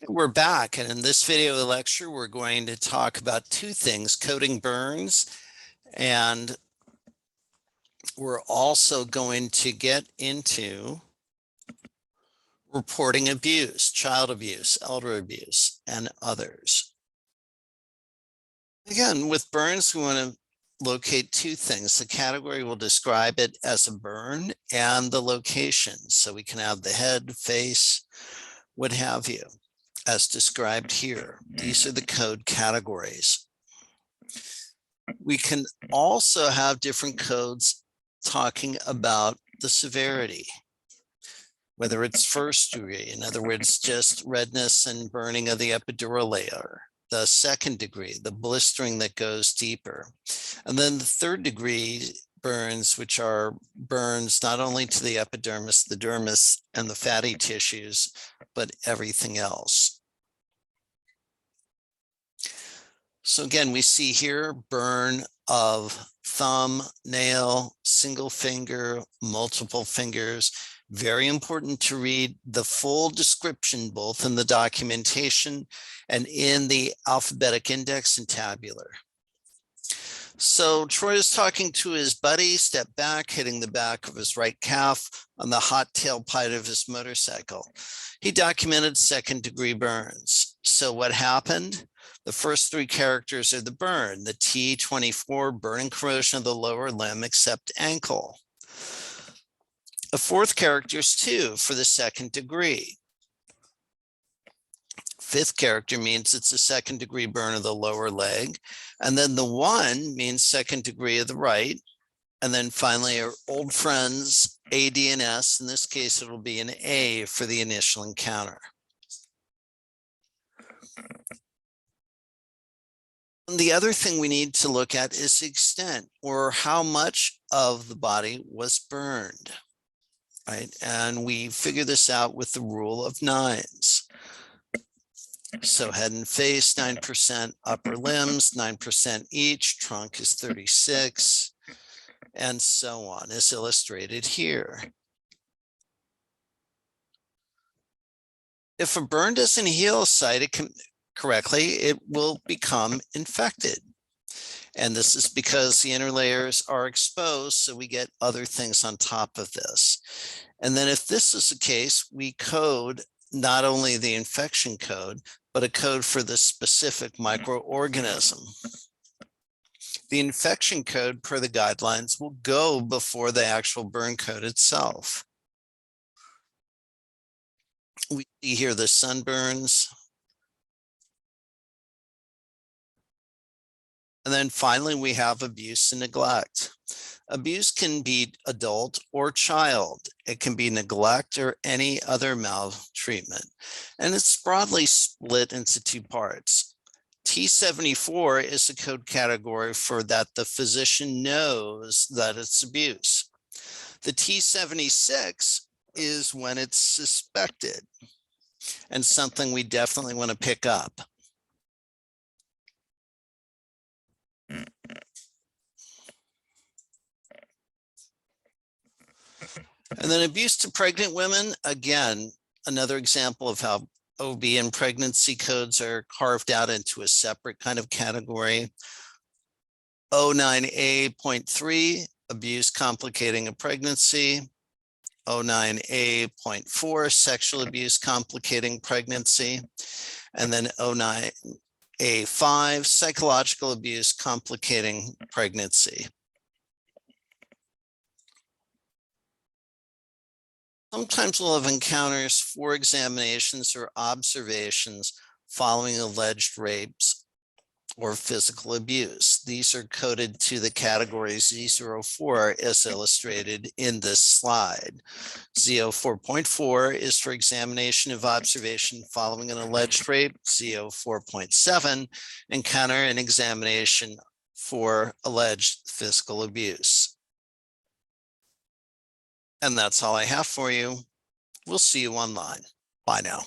We're back, and in this video lecture, we're going to talk about two things: coding burns, and we're also going to get into reporting abuse, child abuse, elder abuse, and others. Again, with burns, we want to locate two things. The category will describe it as a burn and the location. So we can have the head, face, what have you, as described here. These are the code categories. We can also have different codes talking about the severity, whether it's first degree, in other words, just redness and burning of the epidural layer, the second degree, the blistering that goes deeper, and then the third degree burns, which are burns not only to the epidermis, the dermis, and the fatty tissues, but everything else. So again, we see here burn of thumb, nail, single finger, multiple fingers. Very important to read the full description, both in the documentation and in the alphabetic index and tabular. So Troy is talking to his buddy, step back, hitting the back of his right calf on the hot tailpipe of his motorcycle. He documented second-degree burns. So what happened? The first three characters are the burn, the T24, burning corrosion of the lower limb except ankle. The fourth character is 2 for the second degree. Fifth character means it's a second degree burn of the lower leg. And then the 1 means second degree of the right. And then finally, our old friends, A, D, and S. In this case, it'll be an A for the initial encounter. And the other thing we need to look at is the extent, or how much of the body was burned, right? And we figure this out with the rule of 9s. So head and face, 9%, upper limbs, 9% each, trunk is 36, and so on, as illustrated here. If a burn doesn't heal a site correctly, it will become infected. And this is because the inner layers are exposed, so we get other things on top of this. And then if this is the case, we code not only the infection code, but a code for the specific microorganism. The infection code per the guidelines will go before the actual burn code itself. We see here the sunburns. And then finally, we have abuse and neglect. Abuse can be adult or child. It can be neglect or any other maltreatment. And it's broadly split into 2 parts. T74 is a code category for that the physician knows that it's abuse. The T76 is when it's suspected and something we definitely want to pick up. And then abuse to pregnant women, again, another example of how OB and pregnancy codes are carved out into a separate kind of category. 09A.3, abuse complicating a pregnancy. 09A.4, sexual abuse complicating pregnancy. And then 09A5, psychological abuse complicating pregnancy. Sometimes we'll have encounters for examinations or observations following alleged rapes or physical abuse. These are coded to the category Z04 as illustrated in this slide. Z04.4 is for examination of observation following an alleged rape. Z04.7, encounter and examination for alleged physical abuse. And that's all I have for you. We'll see you online. Bye now.